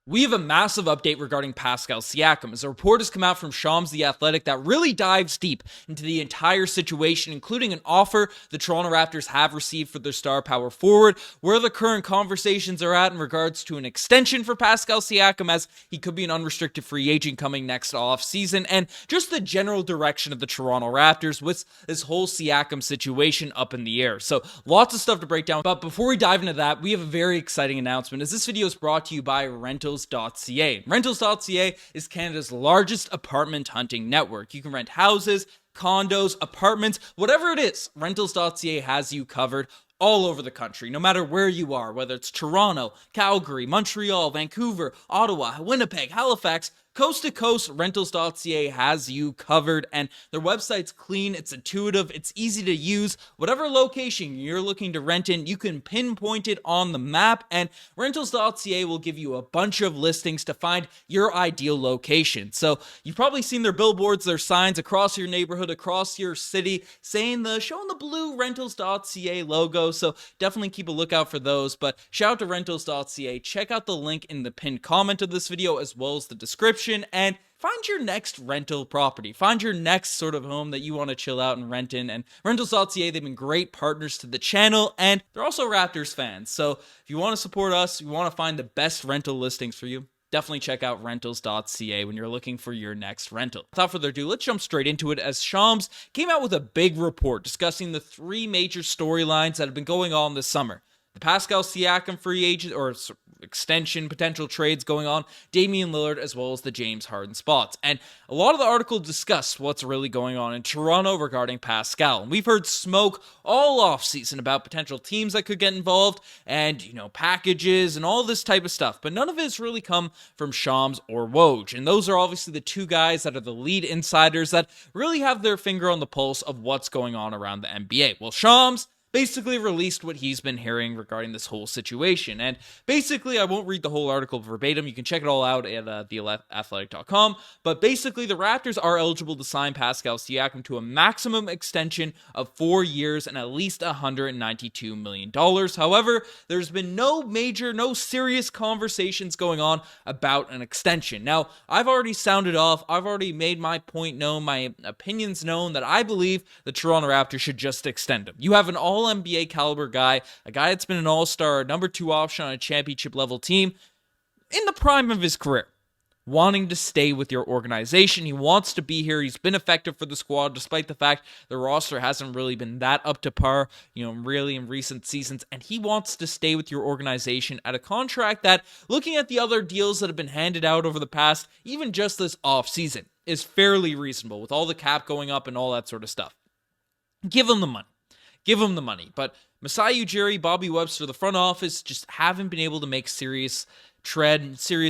We have a massive update regarding Pascal Siakam, as a report has come out from Shams The Athletic that really dives deep into the entire situation, including an offer the Toronto Raptors have received for their star power forward, where the current conversations are at in regards to an extension for Pascal Siakam, as he could be an unrestricted free agent coming next offseason, and just the general direction of the Toronto Raptors with this whole Siakam situation up in the air. So lots of stuff to break down, but before we dive into that, we have a very exciting announcement, as this video is brought to you by Rentals.ca. Rentals.ca is Canada's largest apartment hunting network. You can rent houses, condos, apartments, whatever it is. Rentals.ca has you covered all over the country, no matter where you are, whether it's Toronto, Calgary, Montreal, Vancouver, Ottawa, Winnipeg, Halifax, coast to coast. Rentals.ca has you covered, and their website's clean, it's intuitive, it's easy to use. Whatever location you're looking to rent in, you can pinpoint it on the map, and Rentals.ca will give you a bunch of listings to find your ideal location. So you've probably seen their billboards, their signs across your neighborhood, across your city, showing the blue Rentals.ca logo. So definitely keep a lookout for those. But shout out to Rentals.ca. Check out the link in the pinned comment of this video, as well as the description, and find your next rental property. Find your next sort of home that you want to chill out and rent in. And Rentals.ca, they've been great partners to the channel, and they're also Raptors fans. So if you want to support us, you want to find the best rental listings for you, definitely check out Rentals.ca when you're looking for your next rental. Without further ado, let's jump straight into it, as Shams came out with a big report discussing the three major storylines that have been going on this summer. The Pascal Siakam free agent or extension, potential trades going on, Damian Lillard, as well as the James Harden spots. And a lot of the article discussed what's really going on in Toronto regarding Pascal. And we've heard smoke all offseason about potential teams that could get involved and, packages and all this type of stuff. But none of it has really come from Shams or Woj. And those are obviously the two guys that are the lead insiders that really have their finger on the pulse of what's going on around the NBA. Well, Shams basically released what he's been hearing regarding this whole situation. And basically, I won't read the whole article verbatim. You can check it all out at theathletic.com. But basically, the Raptors are eligible to sign Pascal Siakam to a maximum extension of 4 years and at least $192 million. However, there's been no serious conversations going on about an extension. Now, I've already sounded off. I've already made my point known, my opinions known, that I believe the Toronto Raptors should just extend him. You have an all-NBA caliber guy, a guy that's been an all-star, number 2 option on a championship level team in the prime of his career, wanting to stay with your organization. He wants to be here. He's been effective for the squad, despite the fact the roster hasn't really been that up to par, really in recent seasons. And he wants to stay with your organization at a contract that, looking at the other deals that have been handed out over the past, even just this offseason, is fairly reasonable with all the cap going up and all that sort of stuff. Give him the money. Give him the money. But Masai Ujiri, Bobby Webster, the front office just haven't been able to make serious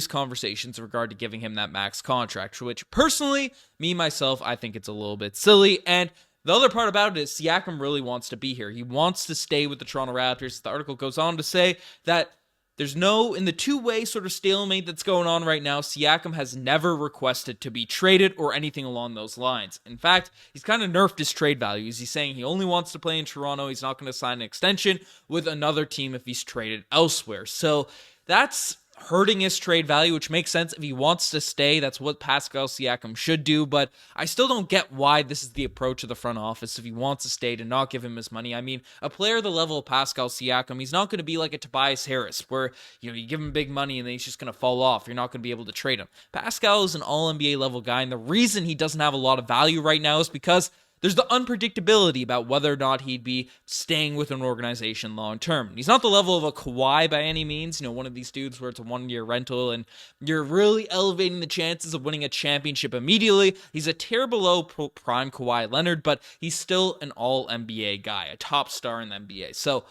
conversations in regard to giving him that max contract, which personally, myself, I think it's a little bit silly. And the other part about it is Siakam really wants to be here. He wants to stay with the Toronto Raptors. The article goes on to say that there's in the two-way sort of stalemate that's going on right now, Siakam has never requested to be traded or anything along those lines. In fact, he's kind of nerfed his trade values. He's saying he only wants to play in Toronto. He's not going to sign an extension with another team if he's traded elsewhere. So that's hurting his trade value, which makes sense. If he wants to stay, that's what Pascal Siakam should do, but I still don't get why this is the approach of the front office if he wants to stay, to not give him his money. I mean, a player the level of Pascal Siakam, he's not going to be like a Tobias Harris, where you give him big money and then he's just going to fall off. You're not going to be able to trade him. Pascal is an all-NBA level guy, and the reason he doesn't have a lot of value right now is because there's the unpredictability about whether or not he'd be staying with an organization long term. He's not the level of a Kawhi by any means, one of these dudes where it's a 1-year rental and you're really elevating the chances of winning a championship immediately. He's a tier below prime Kawhi Leonard, but he's still an all-NBA guy, a top star in the NBA. So,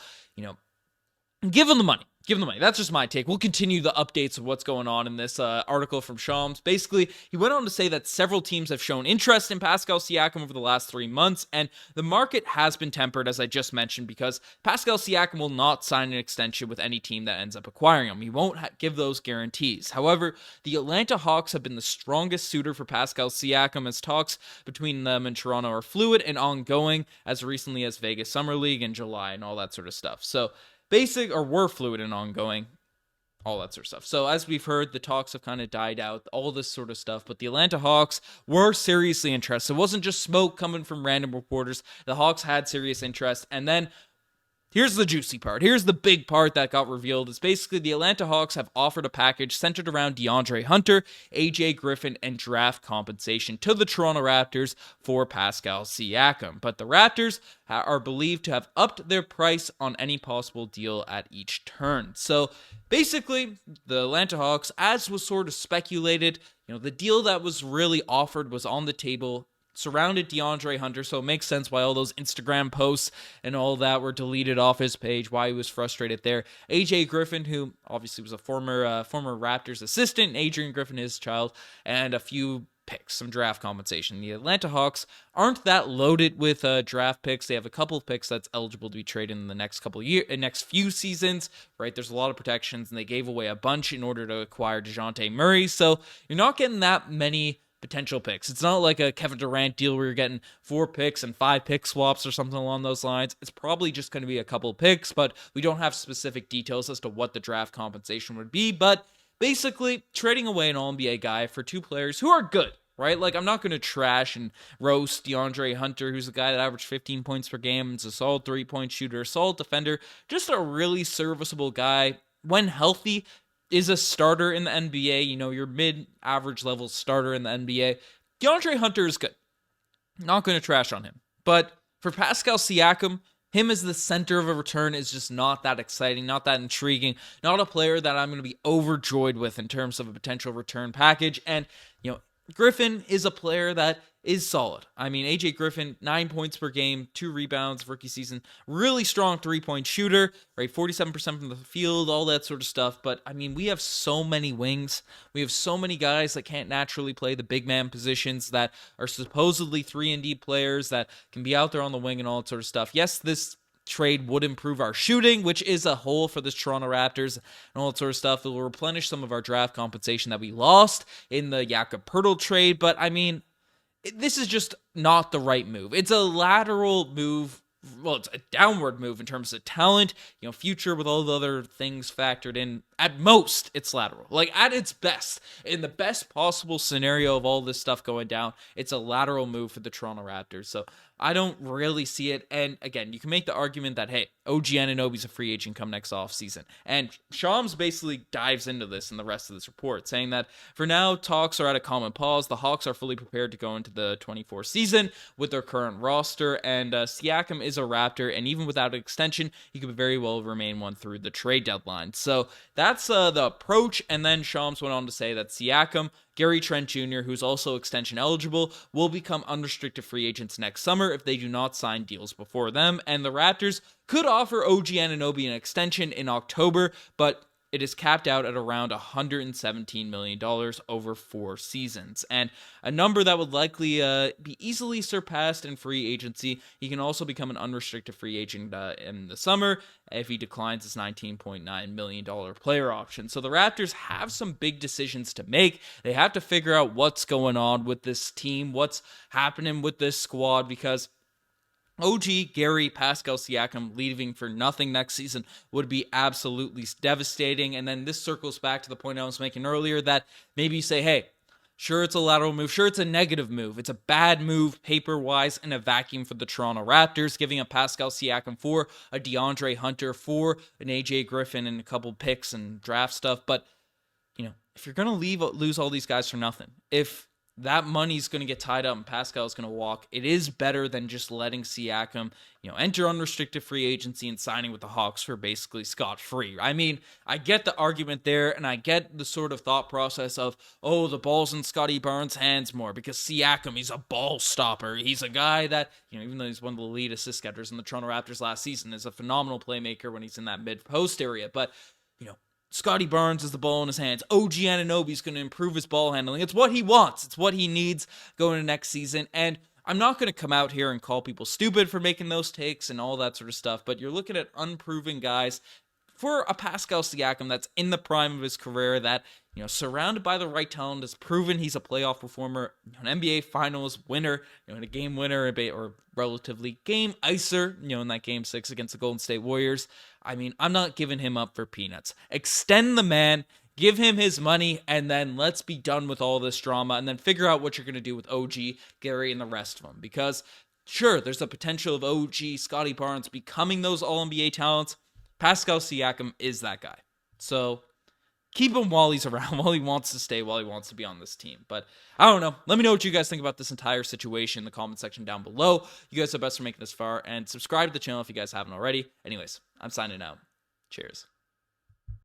give him the money. Give him the money. That's just my take. We'll continue the updates of what's going on in this article from Shams. Basically, he went on to say that several teams have shown interest in Pascal Siakam over the last 3 months, and the market has been tempered, as I just mentioned, because Pascal Siakam will not sign an extension with any team that ends up acquiring him. He won't give those guarantees. However, the Atlanta Hawks have been the strongest suitor for Pascal Siakam, as talks between them and Toronto are fluid and ongoing, as recently as Vegas Summer League in July and all that sort of stuff. So, were fluid and ongoing. all that sort of stuff. So as we've heard, the talks have kind of died out, all this sort of stuff, but the Atlanta Hawks were seriously interested. It wasn't just smoke coming from random reporters. The Hawks had serious interest, and then here's the juicy part. Here's the big part that got revealed. It's basically the Atlanta Hawks have offered a package centered around DeAndre Hunter, AJ Griffin, and draft compensation to the Toronto Raptors for Pascal Siakam. But the Raptors are believed to have upped their price on any possible deal at each turn. So basically, the Atlanta Hawks, as was sort of speculated, the deal that was really offered was on the table, surrounded DeAndre Hunter, so it makes sense why all those Instagram posts and all that were deleted off his page, why he was frustrated there. AJ Griffin, who obviously was a former Raptors assistant, Adrian Griffin, his child, and a few picks, some draft compensation. The Atlanta Hawks aren't that loaded with draft picks. They have a couple of picks that's eligible to be traded in the next few seasons, right? There's a lot of protections, and they gave away a bunch in order to acquire DeJounte Murray, so you're not getting that many potential picks. It's not like a Kevin Durant deal where you're getting 4 picks and 5 pick swaps or something along those lines. It's probably just going to be a couple picks, but we don't have specific details as to what the draft compensation would be. But basically, trading away an All-NBA guy for 2 players who are good, right? Like, I'm not going to trash and roast DeAndre Hunter, who's a guy that averaged 15 points per game, is a solid 3-point shooter, a solid defender, just a really serviceable guy when healthy. Is a starter in the NBA, your mid-average level starter in the NBA. DeAndre Hunter is good. Not going to trash on him. But for Pascal Siakam, him as the center of a return is just not that exciting, not that intriguing, not a player that I'm going to be overjoyed with in terms of a potential return package. And, Griffin is a player that is solid. I mean, AJ Griffin, 9 points per game, 2 rebounds, rookie season, really strong 3-point shooter, right? 47% from the field, all that sort of stuff. But I mean, we have so many wings. We have so many guys that can't naturally play the big man positions that are supposedly 3-and-D players that can be out there on the wing and all that sort of stuff. Yes, this trade would improve our shooting, which is a hole for the Toronto Raptors and all that sort of stuff. It will replenish some of our draft compensation that we lost in the Jakob Poeltl trade, but I mean, this is just not the right move. It's a lateral move. Well, it's a downward move in terms of talent, future with all the other things factored in. At most, it's lateral. Like, at its best, in the best possible scenario of all this stuff going down, it's a lateral move for the Toronto Raptors. So I don't really see it. And again, you can make the argument that, hey, OG Anunoby's a free agent come next offseason. And Shams basically dives into this in the rest of this report, saying that for now, talks are at a common pause. The Hawks are fully prepared to go into the 24 season with their current roster. And Siakam is a Raptor. And even without an extension, he could very well remain one through the trade deadline. So that's the approach. And then Shams went on to say that Siakam, Gary Trent Jr., who's also extension eligible, will become unrestricted free agents next summer if they do not sign deals before them. And the Raptors could offer OG Anunoby an extension in October, but it is capped out at around $117 million over 4 seasons. And a number that would likely be easily surpassed in free agency. He can also become an unrestricted free agent in the summer if he declines his $19.9 million player option. So the Raptors have some big decisions to make. They have to figure out what's going on with this team, what's happening with this squad, because OG, Gary, Pascal Siakam leaving for nothing next season would be absolutely devastating. And then this circles back to the point I was making earlier that maybe you say, hey, sure, it's a lateral move. Sure, it's a negative move. It's a bad move paper-wise in a vacuum for the Toronto Raptors, giving up Pascal Siakam for a DeAndre Hunter, for an AJ Griffin and a couple picks and draft stuff. But, if you're going to lose all these guys for nothing, if that money's going to get tied up and Pascal's going to walk, it is better than just letting Siakam, enter unrestricted free agency and signing with the Hawks for basically scot-free. I mean, I get the argument there, and I get the sort of thought process of, oh, the ball's in Scotty Barnes' hands more because Siakam, he's a ball stopper. He's a guy that, even though he's one of the lead assist getters in the Toronto Raptors last season, is a phenomenal playmaker when he's in that mid-post area. But, Scotty Barnes has the ball in his hands. OG Anunoby's going to improve his ball handling. It's what he wants. It's what he needs going into next season. And I'm not going to come out here and call people stupid for making those takes and all that sort of stuff, but you're looking at unproven guys for a Pascal Siakam that's in the prime of his career, that, surrounded by the right talent, has proven he's a playoff performer, an NBA Finals winner, and a game winner, or relatively game icer, in that Game 6 against the Golden State Warriors. I mean, I'm not giving him up for peanuts. Extend the man, give him his money, and then let's be done with all this drama, and then figure out what you're going to do with OG, Gary, and the rest of them. Because, sure, there's the potential of OG, Scotty Barnes becoming those All-NBA talents. Pascal Siakam is that guy. So keep him while he's around, while he wants to stay, while he wants to be on this team. But I don't know. Let me know what you guys think about this entire situation in the comment section down below. You guys are best for making this far, and subscribe to the channel if you guys haven't already. Anyways, I'm signing out. Cheers.